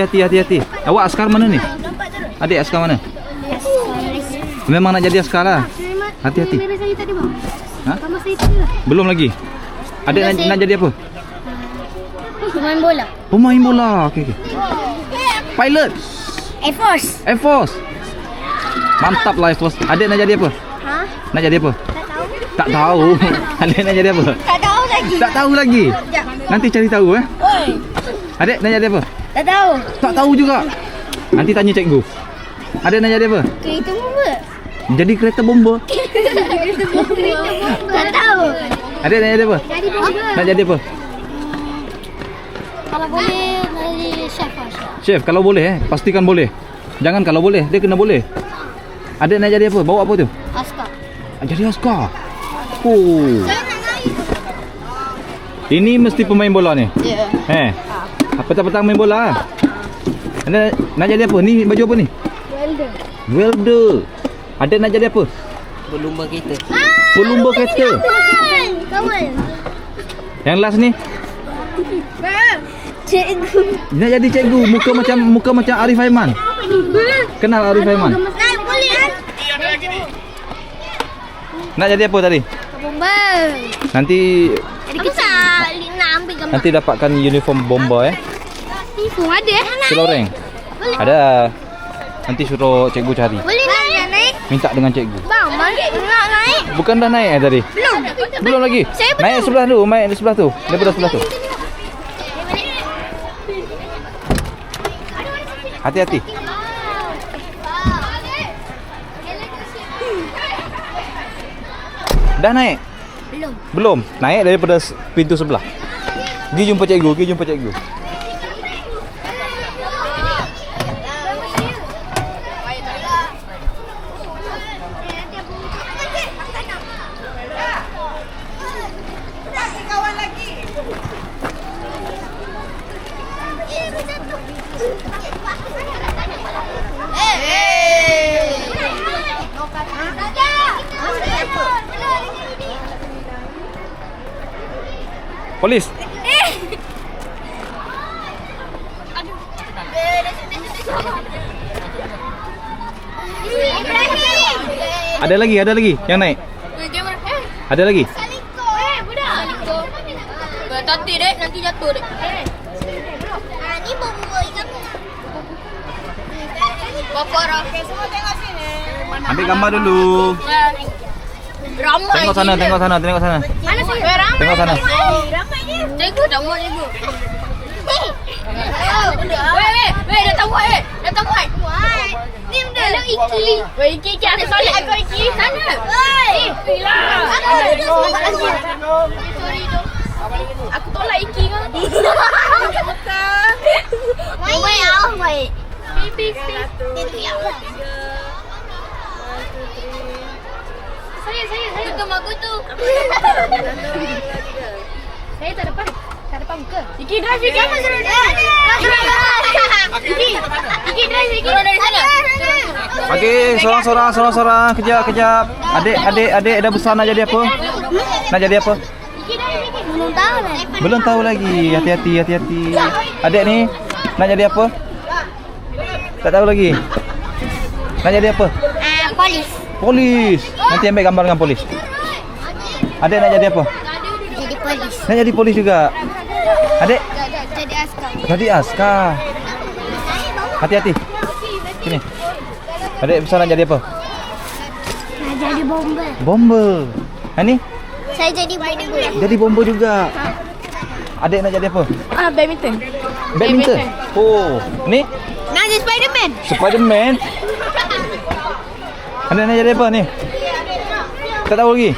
Hati-hati. Awak askar mana ni? Adik askar mana? Memang nak jadi askar lah. Hati-hati. Ha? Belum lagi. Adik nak jadi apa? Pemain bola. Pemain bola. Okey. Pilot. Air Force. Mantap lah Air Force. Adik nak jadi apa? Ha? Nak jadi apa? Tak tahu. Tak tahu. Adik nak jadi apa? Tak tahu lagi. Tak tahu lagi. Nanti cari tahu Oi. Adik nak jadi apa? Tak tahu. Tak tahu juga. Nanti tanya cikgu. Adik nak jadi apa? Kereta bomba. Jadi kereta bomba. Tak tahu. Adik nak jadi apa? Jadi bomba. Nak jadi apa? Kalau boleh jadi chef. Chef, kalau boleh pastikan boleh. Jangan kalau boleh, dia kena boleh. Adik nak jadi apa? Bawa apa tu? Askar. Jadi askar. Oh. Ini mesti pemain bola ni. Ya. Petang-petang main bola. Adik nak jadi apa? Ni baju apa ni? Welder. Adik nak jadi apa? Pelumba kereta. Pelumba kereta. Kawan. Yang last ni Cikgu. nak jadi cikgu. Muka macam Arif Aiman. Kenal Arif Aiman? Boleh. Nak jadi apa tadi? Bomba. Nanti Jadi kita nak ambil gambar. Nanti dapatkan uniform bomba Uniform ada Seloreng. Ada. Nanti suruh cikgu cari. Boleh naik? Minta dengan cikgu. Bang, nak naik? Bukan dah naik tadi? Belum lagi. Saya belum. Naik sebelah tu, naik di sebelah tu. Daripada sebelah tu. Hati-hati. Dah naik? Belum. Naik daripada pintu sebelah. Pergi jumpa cikgu. Polis. Ada lagi yang naik. Ada lagi. Tadi dek, nanti jatuh dek. Ni bomba ikan. Bapak Rafi semua tengok sini. Ambil gambar dulu. Ramai. Tengok sana. Mana sih? Ramai. Tengok sana. Ramainya. Cikgu dah muat cikgu. Weh, datang muat. Ni benda. Hello Iki. Weh, Iki ada solat aku Iki. Sana. Hilang. Sorry tu. Aku tolak Iki kan. Baik. Baik. Saya tutup aku tu. Saya tak depan muka. Iki drive Iki apa suruh dia? Iki drive Iki dari sana. Okey, sorang-sorang. Kejap. Adik dah besar nak jadi apa? Iki drive Iki. Belum tahu lagi. Hati-hati. Adik ni nak jadi apa? Tak tahu lagi. Nak jadi apa? Polis. Nanti ambil gambar dengan polis. Adik nak jadi apa? Jadi polis. Nak jadi polis juga. Adik Jadi askar. jadi askar. Hati-hati. Sini. Adik besar nak jadi apa? Nak jadi bomba. Bomba. Ni? Saya jadi bomba. Jadi bomba juga. Adik nak jadi apa? Badminton. Oh, ni Nak jadi Spiderman. Spiderman. Adik nak jadi apa ni? Tak tahu lagi.